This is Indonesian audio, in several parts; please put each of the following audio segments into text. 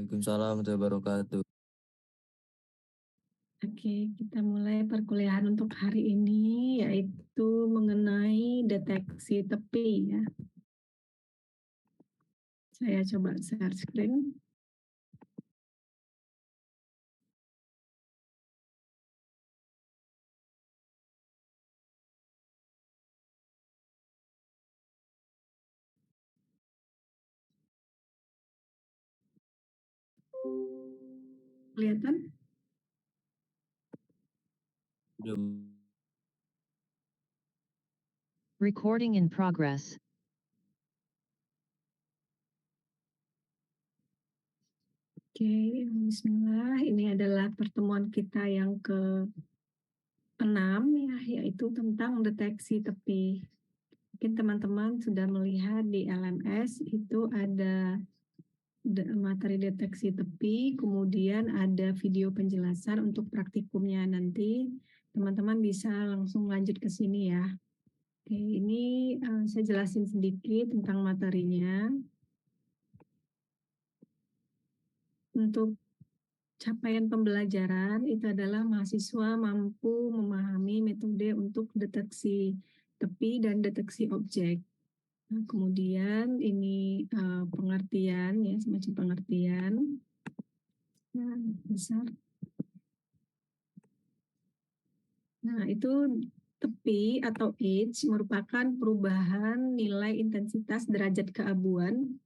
Waalaikumsalam warahmatullahi wabarakatuh. Oke, kita mulai perkuliahan untuk hari ini, yaitu mengenai deteksi tepi ya. Saya coba share screen. Kelihatan? Belum. Recording in progress. Oke, bismillah. Ini adalah pertemuan kita yang ke-6 ya, yaitu tentang deteksi tepi. Mungkin teman-teman sudah melihat di LMS itu ada materi deteksi tepi, kemudian ada video penjelasan untuk praktikumnya nanti. Teman-teman bisa langsung lanjut ke sini ya. Oke, ini saya jelasin sedikit tentang materinya. Untuk capaian pembelajaran itu adalah mahasiswa mampu memahami metode untuk deteksi tepi dan deteksi objek. Nah, kemudian ini pengertian ya, semacam pengertian. Nah, besar. Nah, itu tepi atau edge merupakan perubahan nilai intensitas derajat keabuan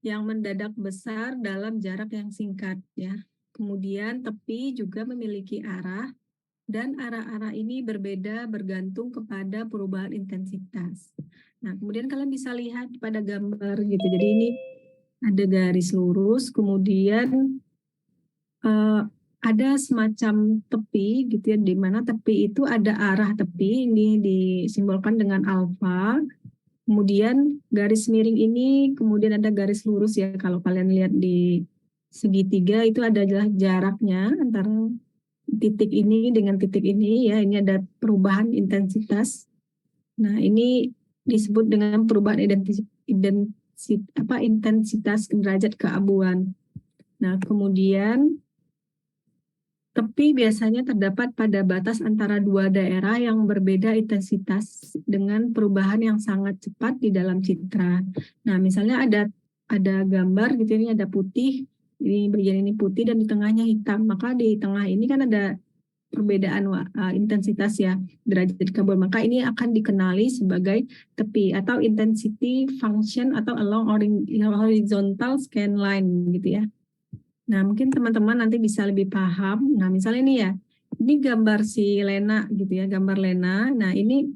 yang mendadak besar dalam jarak yang singkat ya. Kemudian tepi juga memiliki arah dan arah-arah ini berbeda bergantung kepada perubahan intensitas. Nah, kemudian kalian bisa lihat pada gambar gitu. Jadi ini ada garis lurus, kemudian ada semacam tepi gitu ya, di mana tepi itu ada arah tepi, ini disimbolkan dengan alfa. Kemudian garis miring ini, kemudian ada garis lurus ya, kalau kalian lihat di segitiga itu adalah jaraknya antara titik ini dengan titik ini ya, ini ada perubahan intensitas. Nah, ini disebut dengan perubahan intensitas derajat keabuan. Nah, kemudian tepi biasanya terdapat pada batas antara dua daerah yang berbeda intensitas dengan perubahan yang sangat cepat di dalam citra. Nah, misalnya ada gambar gitu, ini ada putih, ini bagian ini putih dan di tengahnya hitam. Maka di tengah ini kan ada perbedaan intensitas ya, derajat keabuan. Maka ini akan dikenali sebagai tepi atau intensity function atau along horizontal scan line gitu ya. Nah, mungkin teman-teman nanti bisa lebih paham. Nah, misalnya ini ya, ini gambar si Lena gitu ya, gambar Lena. Nah, ini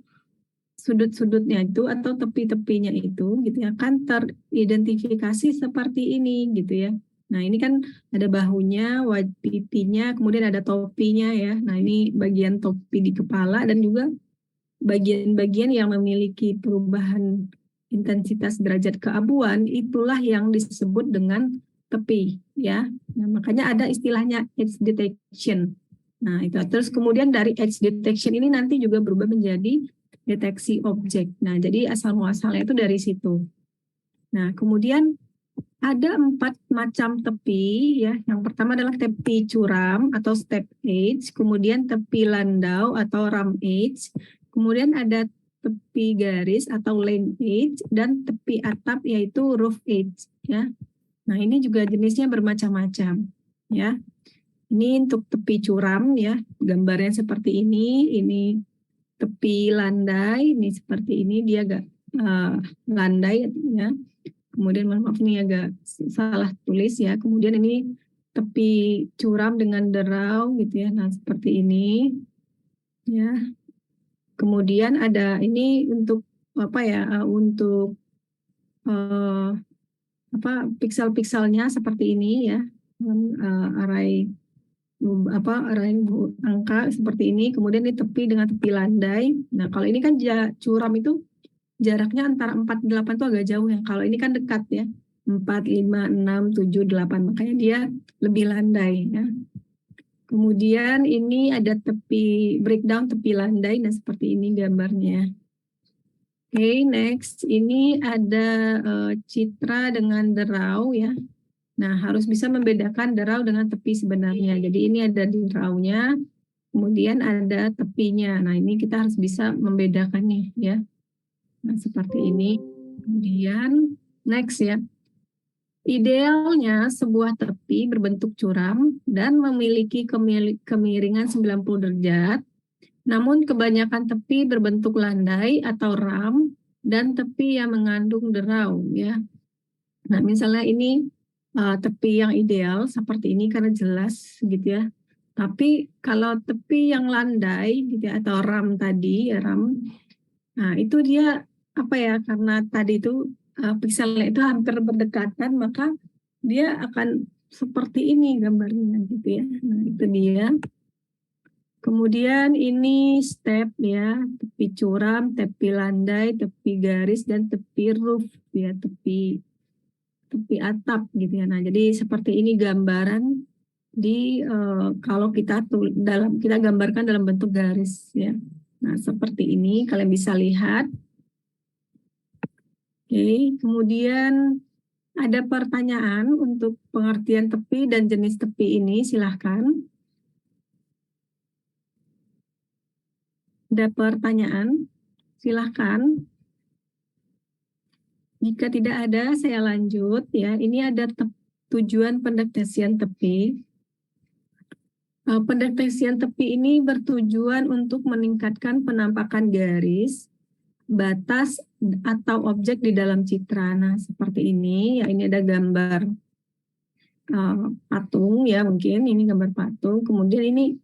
sudut-sudutnya itu atau tepi-tepinya itu gitu ya, kan teridentifikasi seperti ini gitu ya. Nah, ini kan ada bahunya, pipinya, kemudian ada topinya ya. Nah, ini bagian topi di kepala dan juga bagian-bagian yang memiliki perubahan intensitas derajat keabuan, itulah yang disebut dengan tepi ya. Nah, makanya ada istilahnya edge detection. Nah, itu terus kemudian dari edge detection ini nanti juga berubah menjadi deteksi objek. Nah, jadi asal muasalnya itu dari situ. Nah, kemudian ada 4 macam tepi ya. Yang pertama adalah tepi curam atau step edge, kemudian tepi landau atau ram edge, kemudian ada tepi garis atau lane edge dan tepi atap yaitu roof edge ya. Nah, ini juga jenisnya bermacam-macam ya. Ini untuk tepi curam ya, gambarnya seperti ini tepi landai, ini seperti ini, dia agak landai ya. Kemudian maaf ini agak salah tulis ya. Kemudian ini tepi curam dengan derau gitu ya. Nah, seperti ini ya. Kemudian ada ini untuk apa ya? Untuk piksel-pikselnya seperti ini ya. Array array angka seperti ini. Kemudian ini tepi dengan tepi landai. Nah, kalau ini kan curam itu jaraknya antara 4 dan 8 itu agak jauh ya. Kalau ini kan dekat ya. 4, 5, 6, 7, 8. Makanya dia lebih landai ya. Kemudian ini ada tepi breakdown tepi landai. Nah, seperti ini gambarnya. Oke, next. Ini ada citra dengan derau ya. Nah, harus bisa membedakan derau dengan tepi sebenarnya. Jadi ini ada deraunya, kemudian ada tepinya. Nah, ini kita harus bisa membedakannya ya. Nah, seperti ini. Kemudian next ya. Idealnya sebuah tepi berbentuk curam dan memiliki kemiringan 90 derajat. Namun kebanyakan tepi berbentuk landai atau ram dan tepi yang mengandung derau ya. Nah, misalnya ini tepi yang ideal seperti ini karena jelas gitu ya. Tapi kalau tepi yang landai gitu ya, atau ram tadi ya ram, nah itu dia apa ya, karena tadi itu pikselnya itu hampir berdekatan, maka dia akan seperti ini gambarnya gitu ya. Nah itu dia. Kemudian ini step ya, tepi curam, tepi landai, tepi garis, dan tepi roof ya, tepi atap gitu ya. Nah, jadi seperti ini gambaran di kalau kita kita gambarkan dalam bentuk garis ya. Nah, seperti ini kalian bisa lihat. Oke, kemudian ada pertanyaan untuk pengertian tepi dan jenis tepi ini, silahkan. Ada pertanyaan? Silahkan. Jika tidak ada, saya lanjut ya. Ini ada tujuan pendeteksian tepi. Pendeteksian tepi ini bertujuan untuk meningkatkan penampakan garis, batas, atau objek di dalam citra. Nah, seperti ini. Ya, ini ada gambar patung ya, mungkin ini gambar patung. Kemudian ini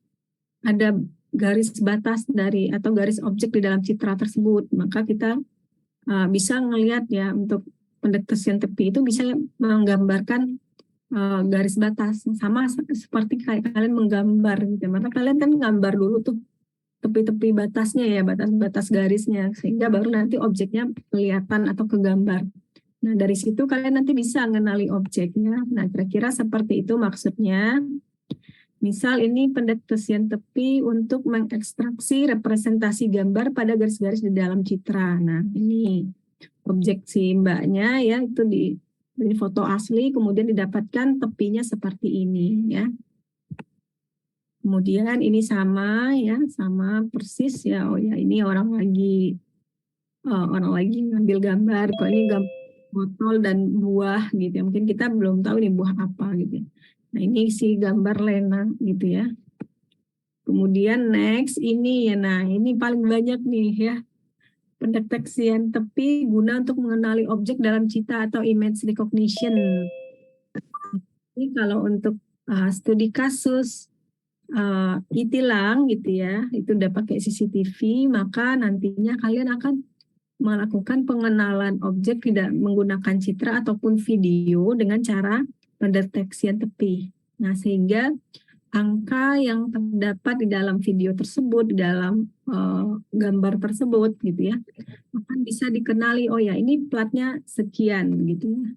ada garis batas dari atau garis objek di dalam citra tersebut. Maka kita bisa melihat ya, untuk pendeteksian tepi itu bisa menggambarkan garis batas sama seperti kayak kalian menggambar gitu. Maka kalian kan gambar dulu tuh tepi-tepi batasnya ya, batas-batas garisnya, sehingga baru nanti objeknya kelihatan atau kegambar. Nah, dari situ kalian nanti bisa mengenali objeknya. Nah, kira-kira seperti itu maksudnya. Misal ini pendeteksian tepi untuk mengekstraksi representasi gambar pada garis-garis di dalam citra. Nah, ini objek si mbaknya ya, itu dari foto asli, kemudian didapatkan tepinya seperti ini ya. Kemudian ini sama ya, sama persis ya. Oh ya, ini orang lagi ngambil gambar. Kok ini gambar botol dan buah gitu ya. Mungkin kita belum tahu nih buah apa gitu ya. Nah, ini si gambar Lena gitu ya. Kemudian next ini ya. Nah, ini paling banyak nih ya. Pendeteksian tepi guna untuk mengenali objek dalam citra atau image recognition. Ini kalau untuk studi kasus e-tilang gitu ya, itu udah pakai CCTV, maka nantinya kalian akan melakukan pengenalan objek tidak menggunakan citra ataupun video dengan cara pendeteksian tepi. Nah, sehingga angka yang terdapat di dalam video tersebut, di dalam gambar tersebut gitu ya, akan bisa dikenali, oh ya ini platnya sekian gitu ya.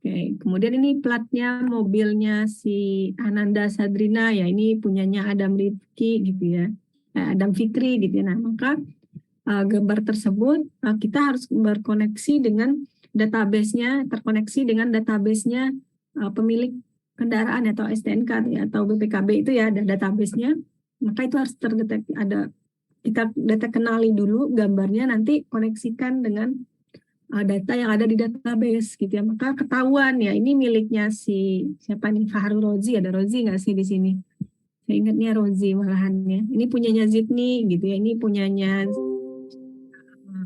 Oke, kemudian ini platnya mobilnya si Ananda Sadrina ya, ini punyanya Adam Rifki gitu ya, Adam Fikri gitu ya. Nah, maka gambar tersebut kita harus berkoneksi dengan database-nya, terkoneksi dengan database-nya pemilik kendaraan atau STNK ya, atau BPKB itu ya, ada database-nya. Maka itu harus terdeteksi, kita kenali dulu gambarnya, nanti koneksikan dengan data yang ada di database gitu ya. Maka ketahuan ya, ini miliknya si siapa nih, Fahrul Rozi, ada Rozi nggak sih di sini? Saya ingatnya Rozi malahannya. Ini punyanya Zidni gitu ya, ini punyanya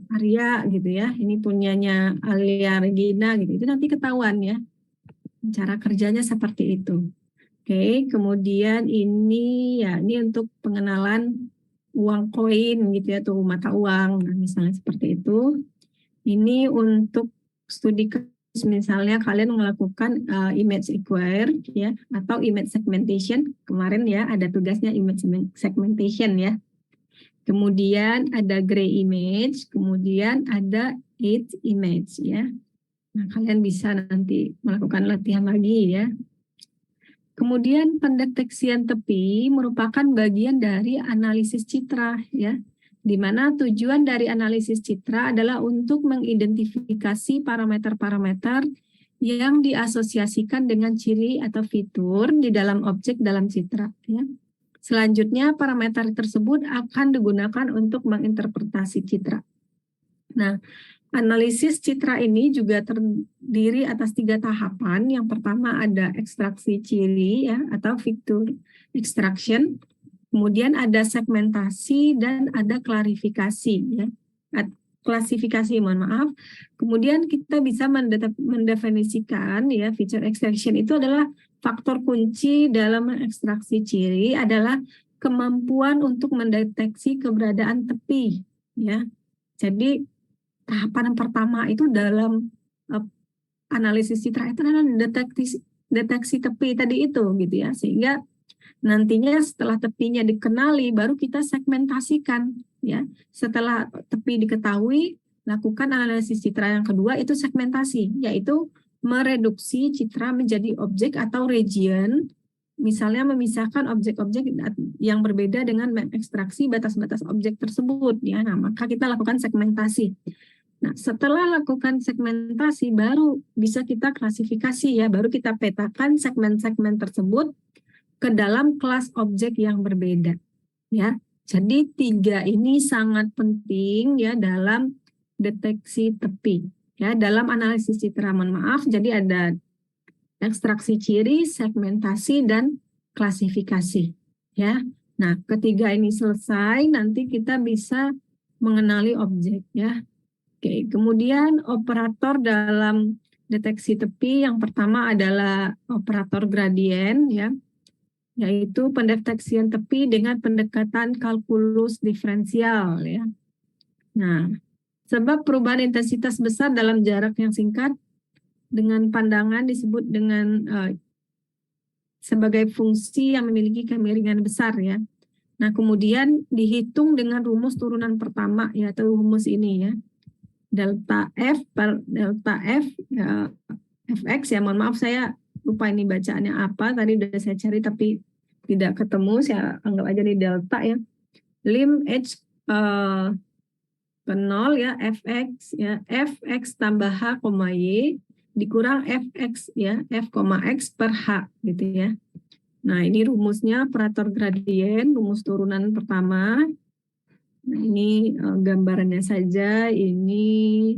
Arya gitu ya, ini punyanya Alia Regina gitu. Itu nanti ketahuan ya. Cara kerjanya seperti itu. Oke, kemudian ini ya, ini untuk pengenalan uang koin gitu ya, tuh mata uang. Nah, misalnya seperti itu. Ini untuk studi kasus, misalnya kalian melakukan image acquire ya, atau image segmentation. Kemarin ya ada tugasnya image segmentation ya. Kemudian ada gray image, kemudian ada edge image ya. Nah, kalian bisa nanti melakukan latihan lagi ya. Kemudian pendeteksian tepi merupakan bagian dari analisis citra ya, di mana tujuan dari analisis citra adalah untuk mengidentifikasi parameter-parameter yang diasosiasikan dengan ciri atau fitur di dalam objek dalam citra. Ya. Selanjutnya, parameter tersebut akan digunakan untuk menginterpretasi citra. Nah, analisis citra ini juga terdiri atas 3 tahapan. Yang pertama ada ekstraksi ciri ya atau fitur extraction. Kemudian ada segmentasi dan ada klarifikasi ya. Klasifikasi, mohon maaf. Kemudian kita bisa mendefinisikan ya feature extraction itu adalah faktor kunci dalam ekstraksi ciri adalah kemampuan untuk mendeteksi keberadaan tepi ya. Jadi tahapan pertama itu dalam analisis citra itu adalah deteksi tepi tadi itu gitu ya, sehingga nantinya setelah tepinya dikenali baru kita segmentasikan ya. Setelah tepi diketahui, lakukan analisis citra yang kedua itu segmentasi, yaitu mereduksi citra menjadi objek atau region, misalnya memisahkan objek-objek yang berbeda dengan mengekstraksi batas-batas objek tersebut ya. Nah, maka kita lakukan segmentasi. Nah, setelah lakukan segmentasi baru bisa kita klasifikasi ya, baru kita petakan segmen-segmen tersebut ke dalam kelas objek yang berbeda ya. Jadi 3 ini sangat penting ya dalam deteksi tepi ya, dalam analisis citra. Mohon maaf, jadi ada ekstraksi ciri, segmentasi, dan klasifikasi ya. Nah, ketiga ini selesai, nanti kita bisa mengenali objek ya. Oke, kemudian operator dalam deteksi tepi yang pertama adalah operator gradien ya, yaitu pendeteksian tepi dengan pendekatan kalkulus diferensial ya. Nah, sebab perubahan intensitas besar dalam jarak yang singkat dengan pandangan disebut dengan sebagai fungsi yang memiliki kemiringan besar ya. Nah, kemudian dihitung dengan rumus turunan pertama ya, atau rumus ini ya. Delta F per delta F ya, Fx ya, mohon maaf saya lupa ini bacaannya apa, tadi udah saya cari tapi tidak ketemu, saya anggap aja di delta ya. Lim H ke 0 ya, Fx ya, Fx tambah H, Y dikurang Fx ya, F, X per H gitu ya. Nah, ini rumusnya operator gradien, rumus turunan pertama. Nah, ini gambarannya saja, ini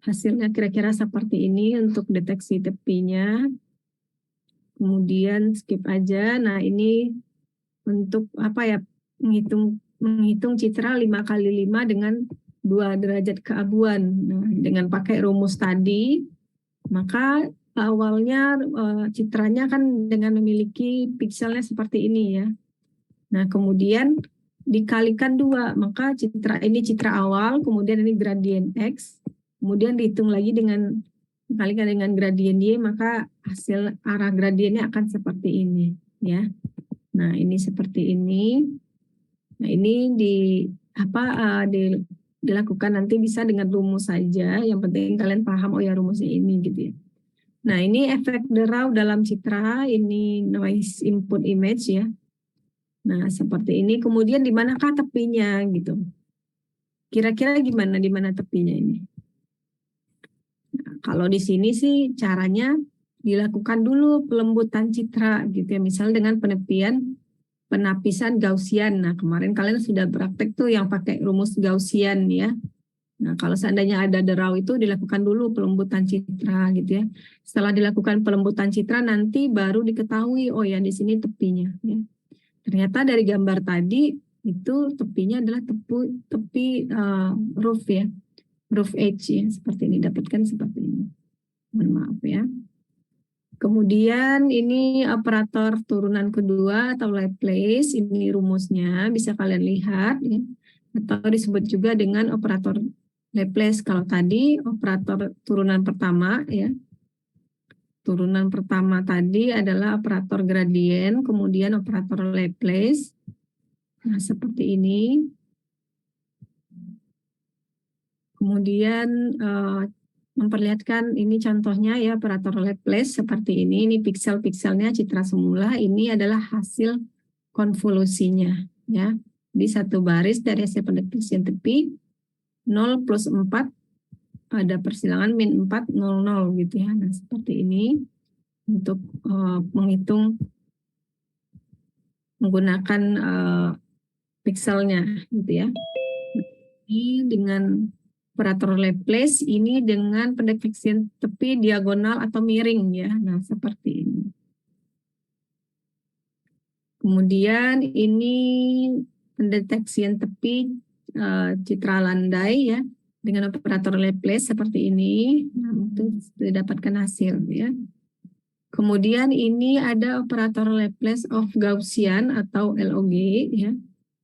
hasilnya kira-kira seperti ini untuk deteksi tepinya. Kemudian skip aja. Nah, ini untuk apa ya, menghitung citra 5x5 dengan 2 derajat keabuan. Nah, dengan pakai rumus tadi, maka awalnya citranya kan dengan memiliki pikselnya seperti ini ya. Nah, kemudian dikalikan 2, maka citra ini citra awal, kemudian ini gradien X, kemudian dihitung lagi dengan dikalikan dengan gradien Y, maka hasil arah gradiennya akan seperti ini ya. Nah, ini seperti ini. Nah, ini dilakukan nanti bisa dengan rumus saja, yang penting kalian paham oh ya rumusnya ini gitu ya. Nah, ini efek derau dalam citra, ini noise input image ya. Nah, seperti ini. Kemudian di manakah tepinya gitu? Kira-kira gimana di mana tepinya ini? Nah, kalau di sini sih caranya dilakukan dulu pelembutan citra gitu ya. Misal dengan penapisan Gaussian. Nah, kemarin kalian sudah praktek tuh yang pakai rumus Gaussian ya. Nah, kalau seandainya ada derau itu dilakukan dulu pelembutan citra gitu ya. Setelah dilakukan pelembutan citra nanti baru diketahui oh ya di sini tepinya ya. Ternyata dari gambar tadi itu tepinya adalah tepi roof ya, roof edge ya, seperti ini, dapatkan seperti ini. Mohon maaf ya. Kemudian ini operator turunan kedua atau Laplace, ini rumusnya bisa kalian lihat ya, atau disebut juga dengan operator Laplace. Kalau tadi operator turunan pertama ya. Turunan pertama tadi adalah operator gradien, kemudian operator Laplace. Nah, seperti ini. Kemudian memperlihatkan ini contohnya ya operator Laplace seperti ini. Ini piksel-pikselnya citra semula. Ini adalah hasil konvolusinya ya. Di satu baris dari hasil pendeteksian tepi 0 plus 4 ada persilangan min 4, 0, 0 gitu ya. Nah, seperti ini untuk menghitung menggunakan pikselnya gitu ya. Ini dengan operator Laplace, ini dengan pendeteksian tepi diagonal atau miring ya. Nah, seperti ini. Kemudian ini pendeteksian tepi citra landai ya dengan operator Laplace seperti ini. Nah, untuk didapatkan hasil ya. Kemudian ini ada operator Laplace of Gaussian atau LOG ya.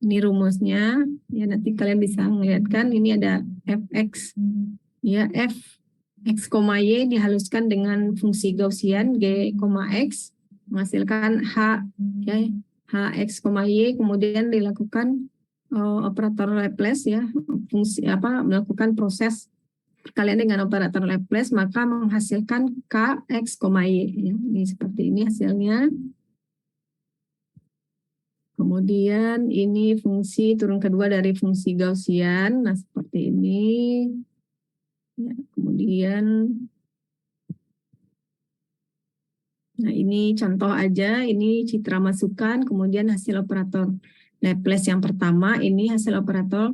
Ini rumusnya ya, nanti kalian bisa melihatkan ini ada fx ya, f x, y dihaluskan dengan fungsi Gaussian g, x menghasilkan h ya, h x, y, kemudian dilakukan operator Laplace ya, fungsi melakukan proses kalian dengan operator Laplace maka menghasilkan k, x, y ya. Ini seperti ini hasilnya. Kemudian ini fungsi turun kedua dari fungsi Gaussian. Nah, seperti ini. Ya, kemudian nah ini contoh aja, ini citra masukan, kemudian hasil operator Laplace yang pertama, ini hasil operator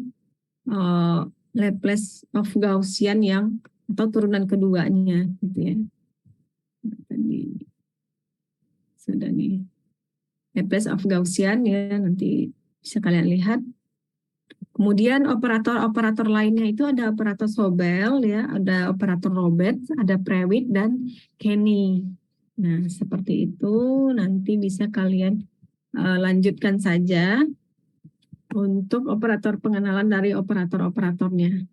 Laplace of Gaussian yang atau turunan keduanya gitu ya. Nah, tadi sudah nih. Laplace of Gaussian ya, nanti bisa kalian lihat. Kemudian operator-operator lainnya itu ada operator Sobel ya, ada operator Robert, ada Prewitt dan Kenny. Nah, seperti itu nanti bisa kalian lanjutkan saja untuk operator pengenalan dari operator-operatornya.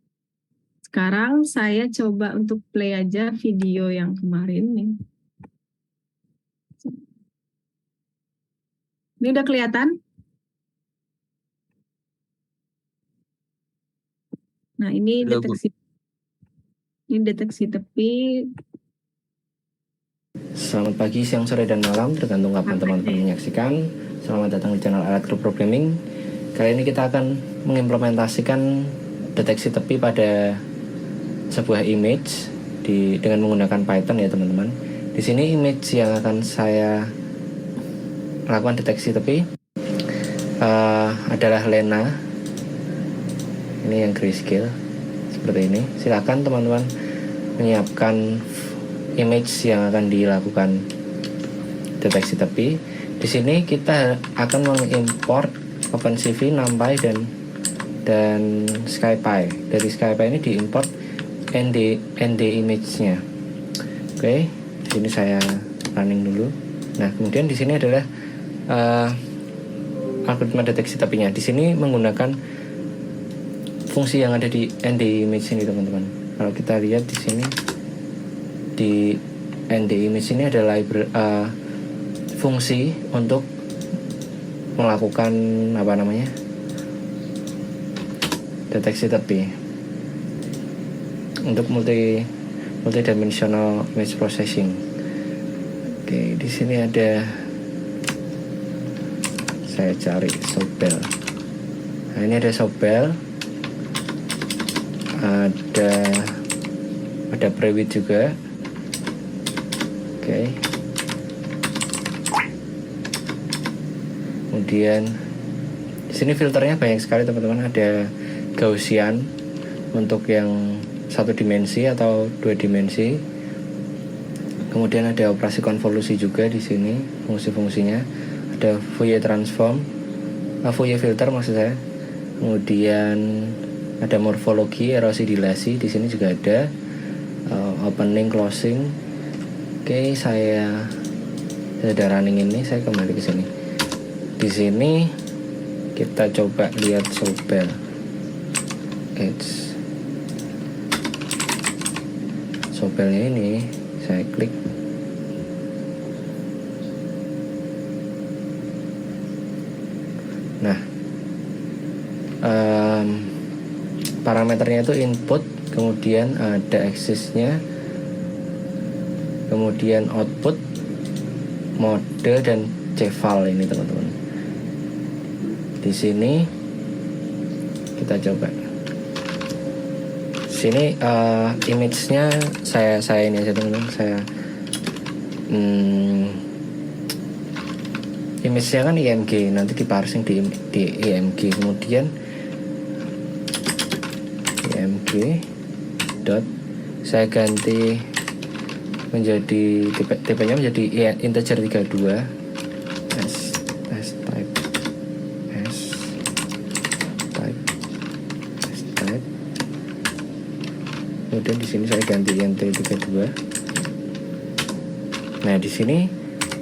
Sekarang saya coba untuk play aja video yang kemarin nih. Ini udah kelihatan? Nah, ini deteksi tepi. Selamat pagi, siang, sore, dan malam, tergantung kapan teman-teman menyaksikan. Selamat datang di channel Alat Group Programming. Kali ini kita akan mengimplementasikan deteksi tepi pada sebuah image dengan menggunakan Python ya teman-teman. Di sini image yang akan saya lakukan deteksi tepi adalah Lena. Ini yang grayscale seperti ini. Silakan teman-teman menyiapkan image yang akan dilakukan deteksi tepi. Di sini kita akan mengimport OpenCV, NumPy dan SkyPy. Dari SkyPy ini diimport ND image-nya. Oke, di sini saya running dulu. Nah, kemudian di sini adalah algoritma deteksi tepinya. Di sini menggunakan fungsi yang ada di ND image ini teman-teman. Kalau kita lihat di sini di ND image ini ada fungsi untuk melakukan deteksi tepi untuk multidimensional image processing. Oke, di sini ada, saya cari Sobel. Nah, ini ada Sobel, ada Prewitt juga. Oke. Kemudian di sini filternya banyak sekali teman-teman. Ada Gaussian untuk yang 1 dimensi atau 2 dimensi. Kemudian ada operasi konvolusi juga di sini fungsi-fungsinya. Ada Fourier transform, Fourier filter maksud saya. Kemudian ada morfologi, erosi, dilasi. Di sini juga ada opening, closing. Oke, saya sudah running ini. Saya kembali ke sini. Di sini kita coba lihat Sobel. Sobelnya ini saya klik. Nah, parameternya itu input, kemudian ada axisnya, kemudian output, mode, dan ceval ini teman-teman. Di sini kita coba sini image-nya saya ini aja teman-teman, saya image-nya kan IMG, nanti diparsing di IMG, kemudian IMG dot saya ganti menjadi tipe-nya menjadi integer 32 s type kemudian di sini saya ganti int 32. Nah di sini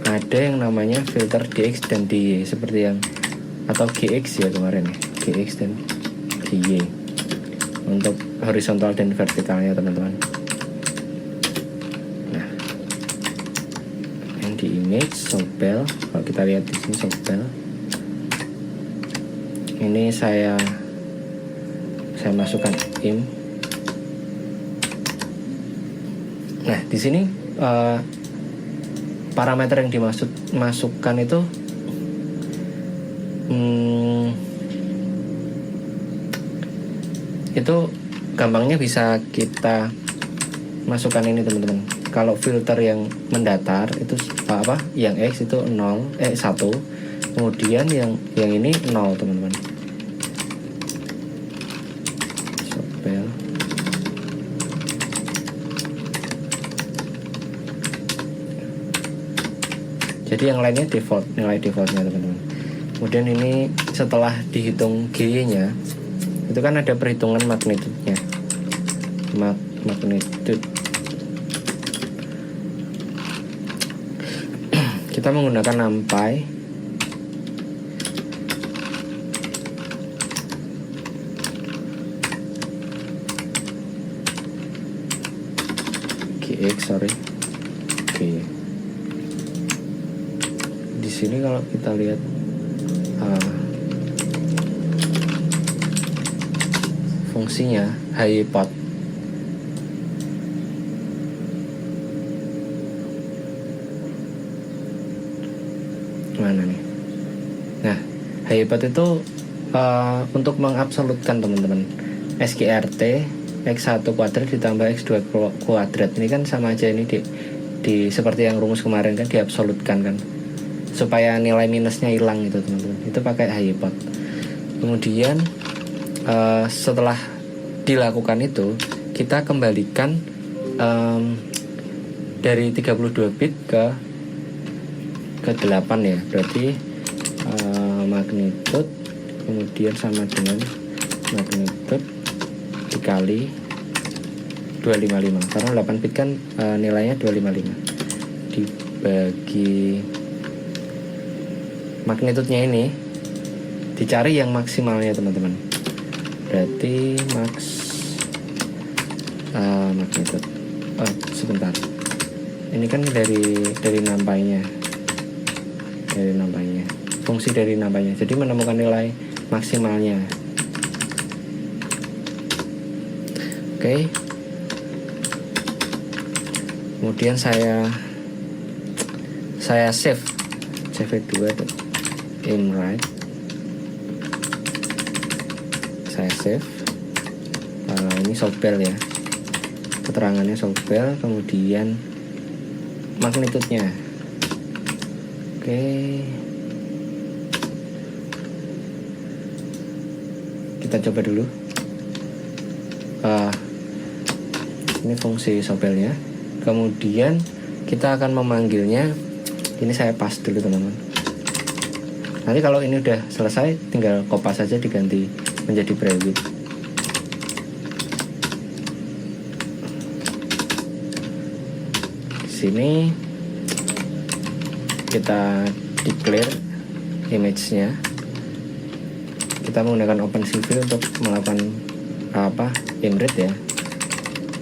ada yang namanya filter dx dan dy seperti yang atau gx ya kemarin ya, gx dan dy untuk horizontal dan vertikalnya teman-teman. Nah yang di image sobel, kalau kita lihat di sini sobel ini saya masukkan im. Nah di sini parameter yang dimasukkan itu gampangnya bisa kita masukkan ini teman-teman. Kalau filter yang mendatar itu yang X itu 1, kemudian yang ini 0 teman-teman. Sobel jadi yang lainnya nilai defaultnya teman-teman. Kemudian ini setelah dihitung G nya itu kan ada perhitungan magnitude-nya, magnitude. Kita menggunakan numpy gx Oke. Di sini kalau kita lihat fungsinya highpot. Mana nih? Nah, highpot itu untuk mengabsolutkan teman-teman. SGRT X1 kuadrat ditambah X2 kuadrat ini kan sama aja ini di seperti yang rumus kemarin kan diabsolutkan kan, supaya nilai minusnya hilang itu teman-teman. Itu pakai highpot. Kemudian setelah dilakukan itu kita kembalikan dari 32 bit ke 8 ya, berarti magnitude kemudian sama dengan magnitude dikali 255 karena 8 bit kan nilainya 255 dibagi magnitude-nya ini dicari yang maksimalnya teman-teman. Berarti magnitude. Sebentar. Ini kan dari numpy-nya. Fungsi dari numpy-nya. Jadi menemukan nilai maksimalnya. Oke. Kemudian saya save 2 imwrite. Saya save. Ini sobel ya, keterangannya sobel, kemudian magnitude-nya. Oke. Kita coba dulu. Ini fungsi sobelnya. Kemudian kita akan memanggilnya. Ini saya pass dulu teman-teman. Nanti kalau ini udah selesai, tinggal kopas saja diganti menjadi preview. Di sini kita declare image-nya. Kita menggunakan OpenCV untuk melakukan imread ya.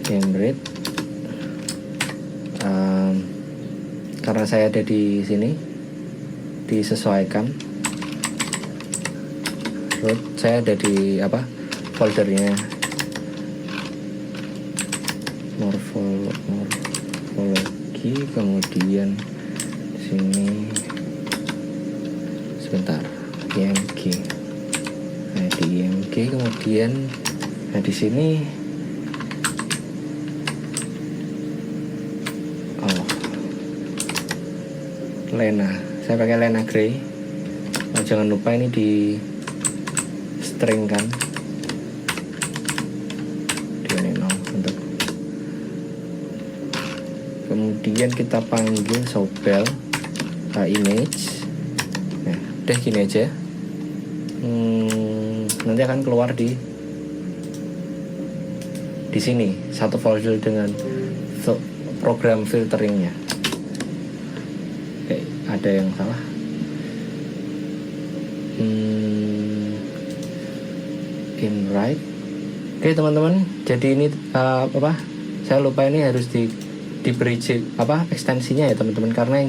Imread. Karena saya ada di sini, disesuaikan. Root, saya ada di foldernya morfologi, kemudian sini sebentar IMG. Nah di IMG kemudian di sini Lena. Saya pakai Lena Grey. Nah, jangan lupa ini di string kan, di nol untuk. Kemudian kita panggil Sobel image. Nah, udah gini aja. Nanti akan keluar di sini satu folder dengan program filteringnya. Oke, ada yang salah. Right. Oke teman-teman, jadi ini saya lupa ini harus diberi ekstensinya ya teman-teman, karena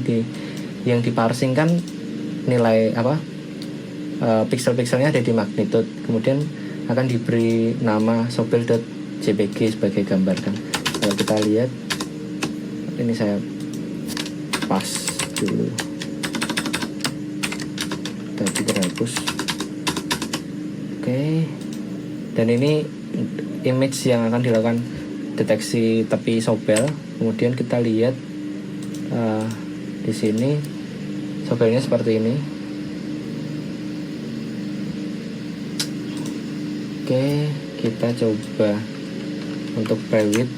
yang di parsing kan nilai pixel-pixelnya ada di magnitude, kemudian akan diberi nama sobel.jpg sebagai gambar kan. Kalau kita lihat ini saya pas dulu tadi terhapus. Oke. Dan ini image yang akan dilakukan deteksi tepi Sobel. Kemudian kita lihat di sini Sobelnya seperti ini. Oke, kita coba untuk private.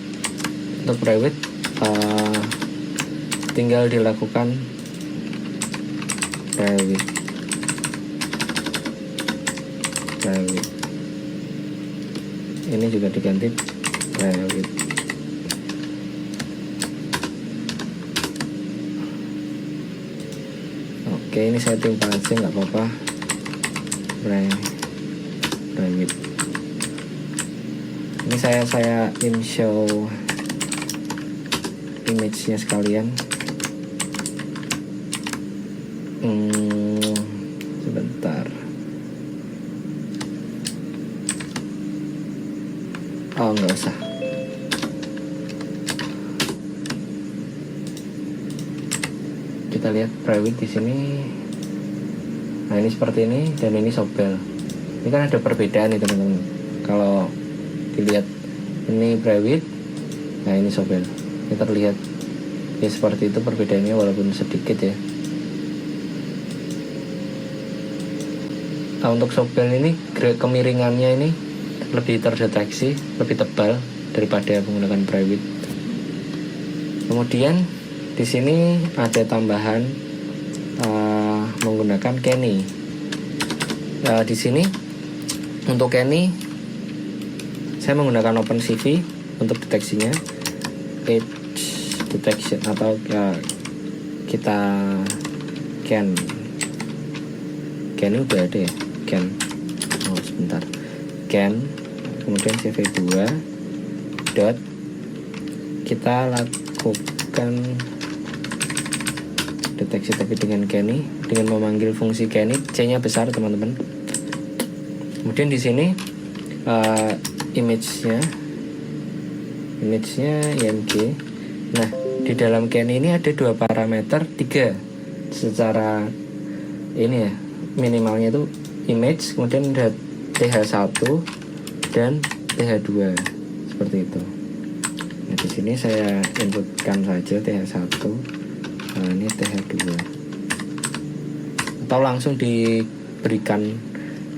Untuk private tinggal dilakukan private. Ini juga diganti private. Oke, ini setting aja nggak apa-apa. Private. Ini saya show image-nya sekalian. Sebentar. Oh, nggak usah. Kita lihat private di sini. Nah, ini seperti ini dan ini Sobel. Ini kan ada perbedaan nih teman-teman. Kalau dilihat ini private, nah ini Sobel. Ini terlihat ya seperti itu perbedaannya walaupun sedikit ya. Nah, untuk Sobel ini kemiringannya ini lebih terdeteksi, lebih tebal daripada menggunakan private. Kemudian di sini ada tambahan menggunakan Kenny. Di sini untuk Kenny saya menggunakan OpenCV untuk deteksinya, edge detection atau kita Kenny udah ada ya, sebentar. Kemudian CV2 dot kita lakukan deteksi tapi dengan Kenny dengan memanggil fungsi Kenny, C-nya besar teman-teman. Kemudian di sini image-nya IMG. Nah, di dalam Kenny ini ada 2 parameter, 3 secara ini ya, minimalnya itu image, kemudian ada TH1 dan TH2 seperti itu. Nah, di sini saya inputkan saja TH1. Nah, ini TH2. Atau langsung diberikan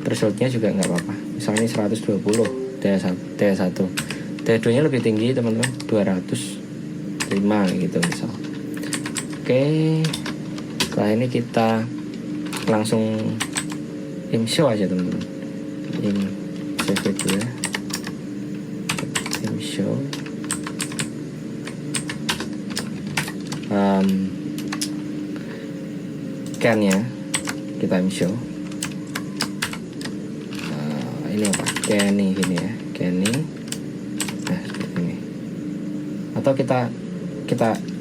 resultnya juga nggak apa-apa. Misalnya 120 TH1. TH2-nya lebih tinggi, teman-teman. 205 gitu misal. Oke. Setelah ini kita langsung show aja, teman-teman. CV2 show can-nya kita show ini apa, Kenny gini ya, Kenny. Nah, seperti ini. Atau kita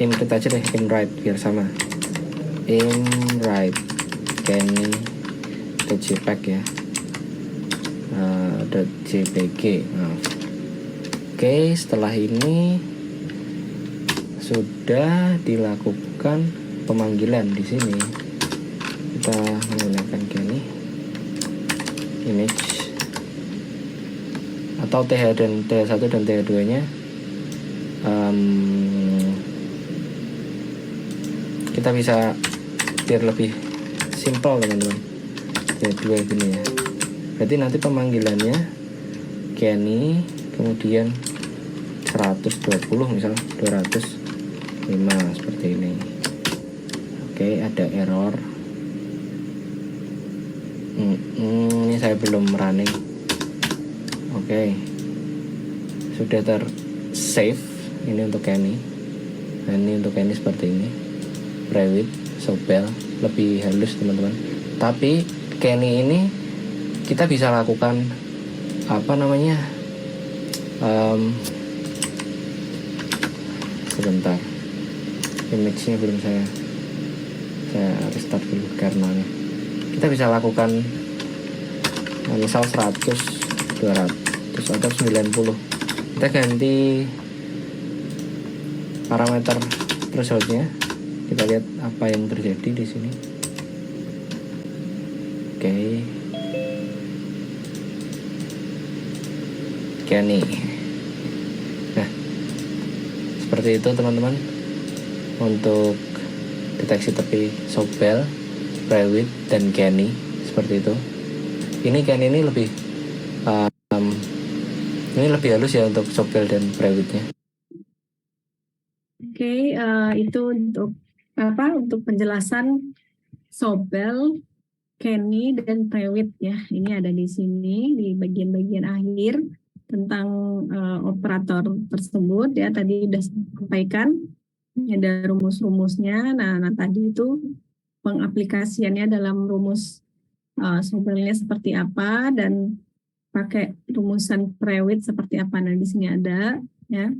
input aja deh, write biar sama. Write Kenny .jpg ya. .jpg. Oke, setelah ini sudah dilakukan pemanggilan di sini. Kita menggunakan Kenny image atau TH dan TH1 dan TH2 nya kita bisa biar lebih simple teman-teman. Ya 2 gini ya. Berarti nanti pemanggilannya Kenny, kemudian 120 misal 205 seperti ini. Oke, ada error. Ini saya belum running. Oke, sudah save. Ini untuk Kenny. Nah, ini untuk Kenny seperti ini. Private, Sobel, lebih halus teman-teman. Tapi Kenny ini kita bisa lakukan apa namanya? Sebentar, image-nya belum saya restart dulu kernelnya. Kita bisa lakukan misal 100, 200 atau 90. Kita ganti parameter thresholdnya. Kita lihat apa yang terjadi di sini. Oke. Kenny. Nah, seperti itu teman-teman untuk deteksi tepi Sobel, Private, dan Kenny seperti itu. Ini Kenny ini lebih halus ya untuk Sobel dan Private-nya. Oke, itu untuk untuk penjelasan Sobel, Kenny, dan Private ya. Ini ada di sini di bagian-bagian akhir tentang operator tersebut ya. Tadi sudah sampaikan ada rumus-rumusnya. Nah, tadi itu pengaplikasiannya dalam rumus Sobelnya seperti apa dan pakai rumusan Private seperti apa. Nah, di sini ada ya.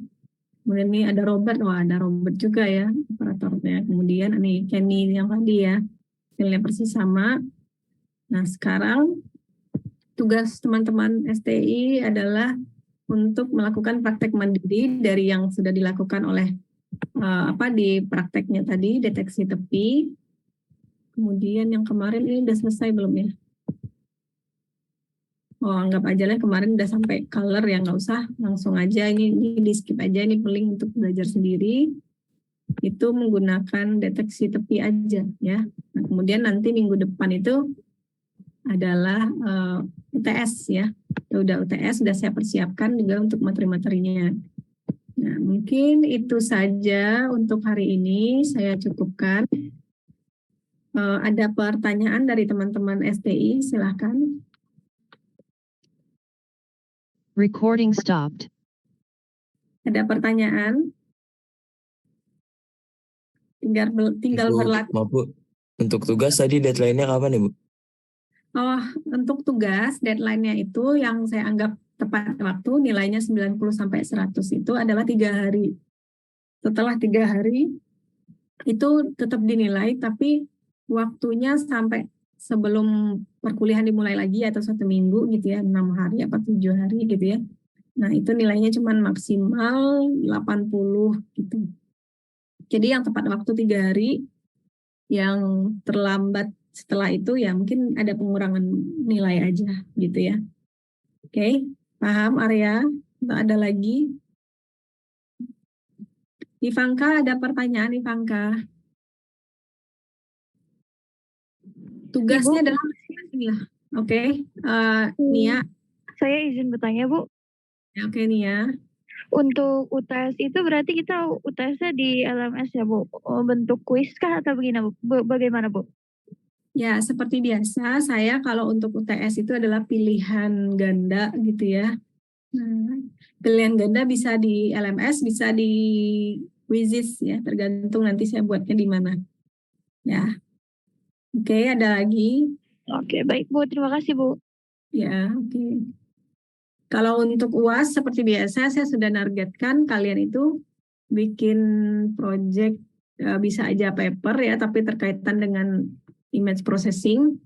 Kemudian ini ada Robert, ada Robert juga ya operatornya. Kemudian ini Kenny yang tadi ya, hasilnya persis sama. Nah, sekarang tugas teman-teman STI adalah untuk melakukan praktek mandiri dari yang sudah dilakukan oleh di prakteknya tadi, deteksi tepi. Kemudian yang kemarin ini udah selesai belum ya? Oh, anggap aja lah kemarin udah sampai color ya, nggak usah langsung aja ini di skip aja, ini paling untuk belajar sendiri. Itu menggunakan deteksi tepi aja ya. Nah, kemudian nanti minggu depan itu adalah UTS ya. Udah UTS sudah saya persiapkan juga untuk materi-materinya. Nah, mungkin itu saja untuk hari ini saya cukupkan. Ada pertanyaan dari teman-teman STI, silahkan. Recording stopped. Ada pertanyaan? Tinggal berlatih. Maaf Bu, untuk tugas tadi deadline-nya kapan ya Bu? Oh, untuk tugas deadline-nya itu yang saya anggap tepat waktu nilainya 90-100 itu adalah 3 hari. Setelah 3 hari itu tetap dinilai, tapi waktunya sampai sebelum perkuliahan dimulai lagi atau 1 minggu gitu ya, 6 hari atau 7 hari gitu ya. Nah, itu nilainya cuma maksimal 80 gitu. Jadi yang tepat waktu 3 hari, yang terlambat setelah itu ya mungkin ada pengurangan nilai aja gitu ya. Oke, paham Arya? Ada lagi? Ivanka, ada pertanyaan Ivanka? Tugasnya adalah masing-masing ya. Oke, Nia. Saya izin bertanya, Bu. Ya, oke, Nia. Untuk UTS itu berarti kita UTS-nya di LMS ya, Bu? Bentuk kuis kah atau bagaimana, Bu? Ya, seperti biasa, saya kalau untuk UTS itu adalah pilihan ganda gitu ya. Nah, pilihan ganda bisa di LMS, bisa di Quizzes ya, tergantung nanti saya buatnya di mana. Ya, oke, ada lagi? Oke, baik, Bu. Terima kasih, Bu. Ya, oke. Kalau untuk UAS seperti biasa, saya sudah nargetkan kalian itu bikin project, bisa aja paper ya, tapi terkaitan dengan image processing.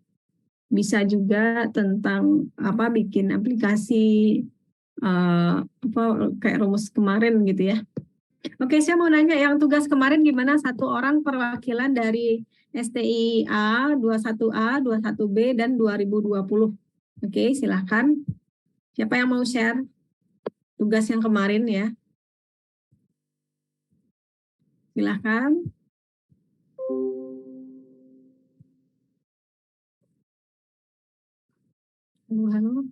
Bisa juga tentang bikin aplikasi kayak rumus kemarin gitu ya. Oke, saya mau nanya yang tugas kemarin gimana? 1 orang perwakilan dari STI A, 21A, 21B, dan 2020. Oke, silahkan. Siapa yang mau share tugas yang kemarin ya? Silahkan. Halo.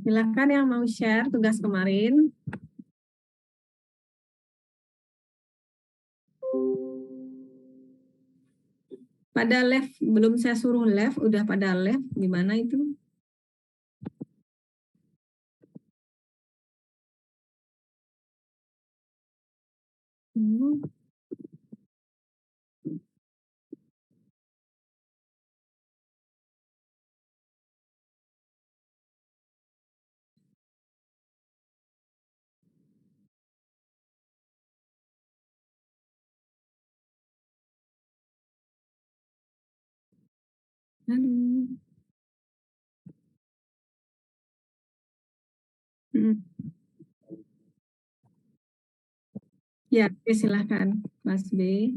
Silakan yang mau share tugas kemarin. Pada left, belum saya suruh left, udah pada left, gimana itu? Hmm. Halo. Hmm. Ya, oke, silakan, Mas B.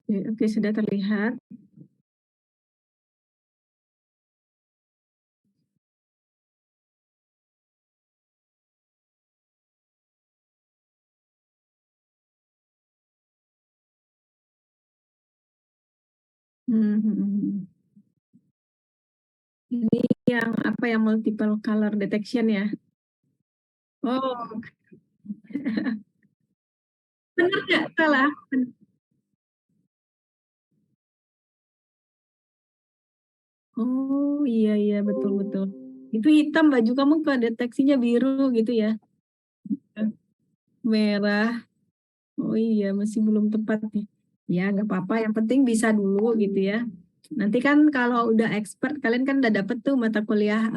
Oke, sudah terlihat. Hmm. Ini yang apa ya, multiple color detection ya? Oh, benar nggak salah? Oh iya iya betul betul. Itu hitam, baju kamu ke deteksinya biru gitu ya? Merah. Oh iya masih belum tepat nih. Ya nggak apa-apa. Yang penting bisa dulu gitu ya. Nanti kan kalau udah expert, kalian kan udah dapet tuh mata kuliah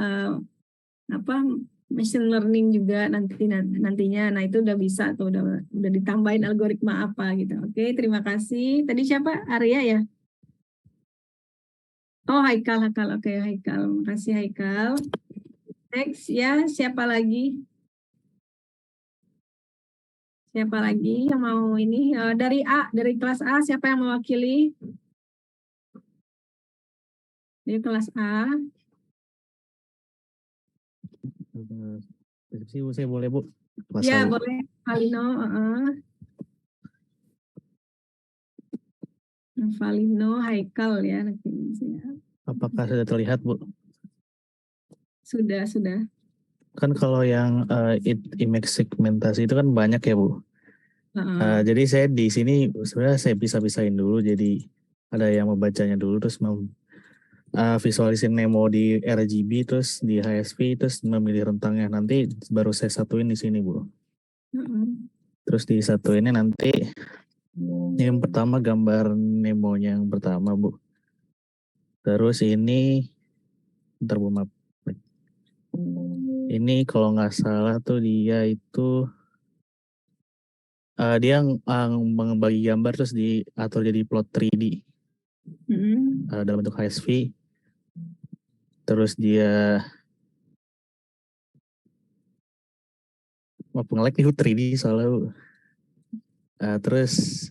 apa machine learning juga nantinya. Nah itu udah bisa tuh, udah ditambahin algoritma apa gitu. Oke, terima kasih. Tadi siapa? Arya ya? Oh Haikal, Haikal. Oke Haikal. Makasih Haikal. Next ya, siapa lagi? Siapa lagi yang mau ini? Dari A, dari kelas A, siapa yang mewakili? Dari kelas A. Deskripsi Bu, saya boleh Bu? Kelas Ya, A, Bu. boleh. Valino. Valino, Haikal ya. Apakah sudah terlihat Bu? Sudah, sudah. Kan kalau yang image segmentasi itu kan banyak ya Bu. Jadi saya di sini sebenarnya saya bisa-pisahin dulu. Jadi ada yang membacanya dulu, terus visualisin Nemo di RGB, terus di HSV, terus memilih rentangnya. Nanti baru saya satuin di sini Bu. Terus disatuinnya nanti yang pertama gambar Nemonya yang pertama Bu. Terus ini ntar Bu, maaf. Ini kalau nggak salah tuh dia itu dia membagi gambar terus diatur jadi plot 3D dalam bentuk HSV. Terus dia mau pengelek nih 3D soalnya. Terus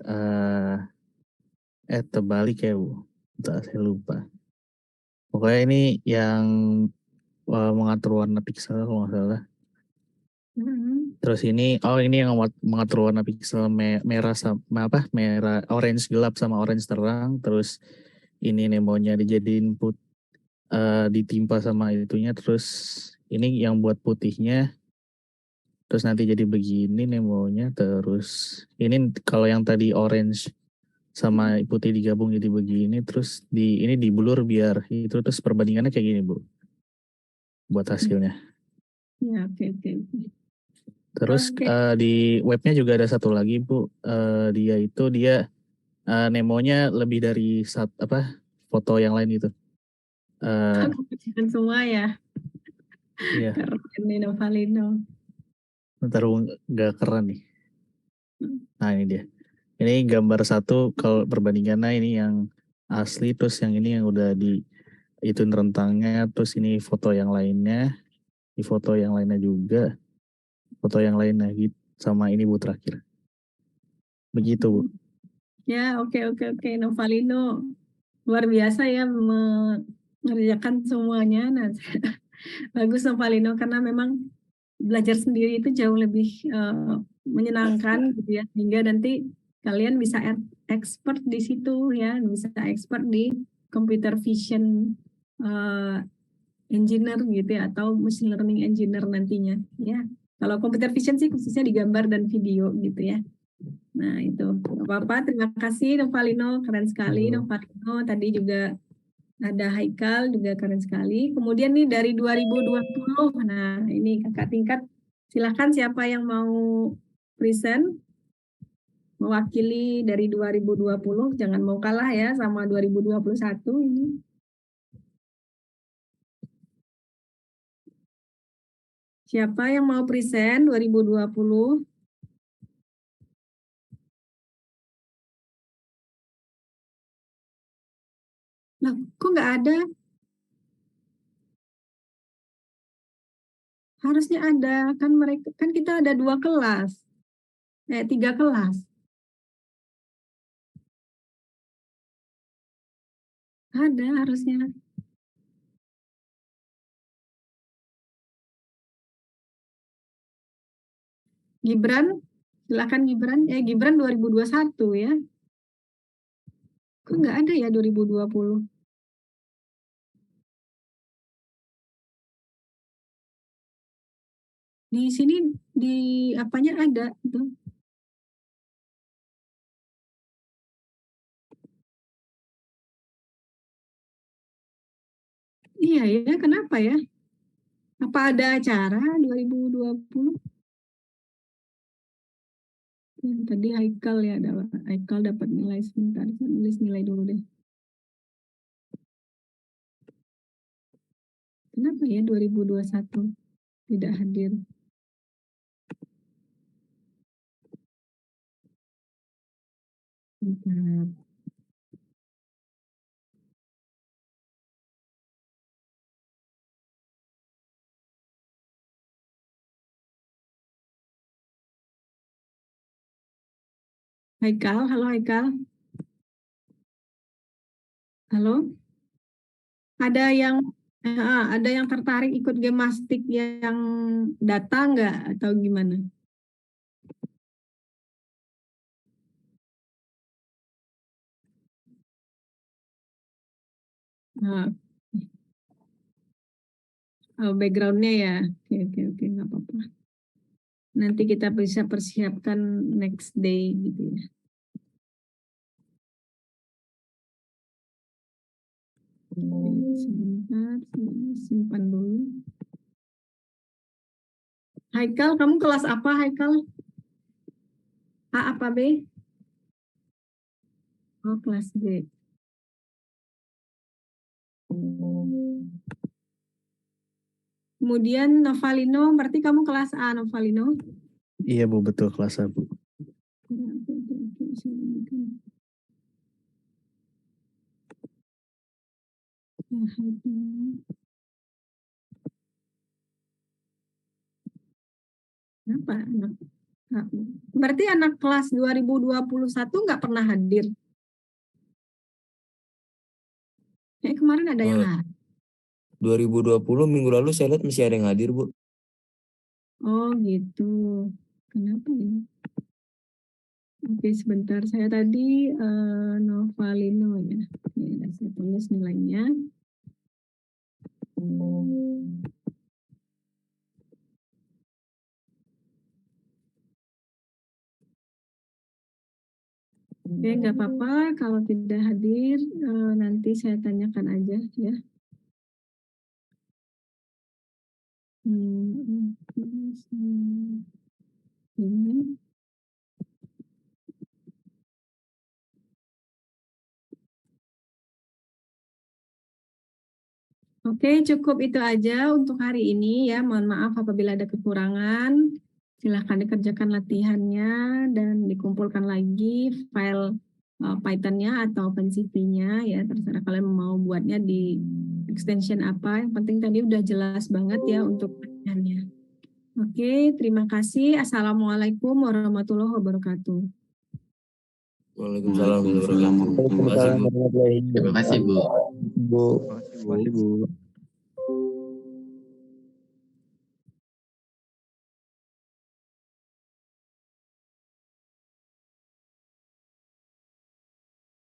terbalik ya Bu. Entah, saya lupa. Pokoknya ini yang mengatur warna piksel kalau nggak salah. Terus ini yang mengatur warna piksel merah sama merah, orange gelap sama orange terang. Terus ini Nemonya dijadiin ditimpa sama itunya. Terus ini yang buat putihnya. Terus nanti jadi begini Nemonya. Terus ini kalau yang tadi orange sama putih digabung jadi begini. Terus ini di blur biar itu, terus perbandingannya kayak gini Bu. Buat hasilnya. Ya, oke. Terus di webnya juga ada satu lagi Bu, dia Nemonya lebih dari foto yang lain itu. Kebanyakan semua ya. Iya. Keren nih Novalino. Bentar nggak keren nih. Nah ini dia. Ini gambar satu kalau perbandingannya ini yang asli, terus yang ini yang udah itu rentangnya, terus ini foto yang lainnya, di foto yang lainnya juga, foto yang lainnya gitu, sama ini Bu terakhir. Begitu Bu. Ya, oke, Novalino. Luar biasa ya mengerjakan semuanya. Nah, bagus Novalino karena memang belajar sendiri itu jauh lebih menyenangkan gitu ya. Hingga nanti kalian bisa expert di situ ya, bisa expert di computer vision engineer gitu ya, atau machine learning engineer nantinya ya. Kalau computer vision sih khususnya di gambar dan video gitu ya. Nah itu nggak apa-apa. Terima kasih Novalino, keren sekali Novalino. Tadi juga ada Haikal juga keren sekali. Kemudian nih dari 2020, nah ini kakak tingkat, silakan siapa yang mau present mewakili dari 2020, jangan mau kalah ya sama 2021 ini. Siapa yang mau present 2020? Nah, kok nggak ada? Harusnya ada, kan mereka kan kita ada 2 kelas. 3 kelas. Ada harusnya. Gibran, silakan Gibran. Gibran 2021 ya. Kok nggak ada ya 2020? Di sini di apanya ada itu. Iya ya, kenapa ya? Apa ada acara 2020? Tadi Haikal ya, Haikal dapat nilai sebentar. Saya nulis nilai dulu deh. Kenapa ya 2021 tidak hadir? Bentar. Haikal, halo Haikal. Halo. Ada yang tertarik ikut gemastik yang data nggak atau gimana? Nah, backgroundnya ya. Oke, nggak apa-apa. Nanti kita bisa persiapkan next day gitu ya. Sebentar, simpan dulu. Haikal, kamu kelas apa Haikal? A apa B? Oh, kelas B. Kemudian Novalino, berarti kamu kelas A Novalino? Iya Bu, betul kelas A Bu. Kenapa anak? Berarti anak kelas 2021 nggak pernah hadir? Kemarin ada yang hadir. 2020 minggu lalu saya lihat masih ada yang hadir, Bu. Oh gitu. Kenapa ya? Oke, sebentar. Saya tadi Novalino ya. Saya tulis nilainya. Oke, nggak apa-apa. Kalau tidak hadir, nanti saya tanyakan aja ya. Ini. Oke, cukup itu aja untuk hari ini ya. Mohon maaf apabila ada kekurangan. Silahkan dikerjakan latihannya dan dikumpulkan lagi file Python-nya atau OpenCV-nya ya. Terserah kalian mau buatnya di extension apa. Yang penting tadi udah jelas banget ya untuk latihannya. Oke, terima kasih. Assalamualaikum warahmatullahi wabarakatuh. Waalaikumsalam warahmatullahi Waalaikumsalam wabarakatuh. warahmatullahi wabarakatuh. Terima kasih, Bu. Terima kasih Bu. Terima kasih, Bu.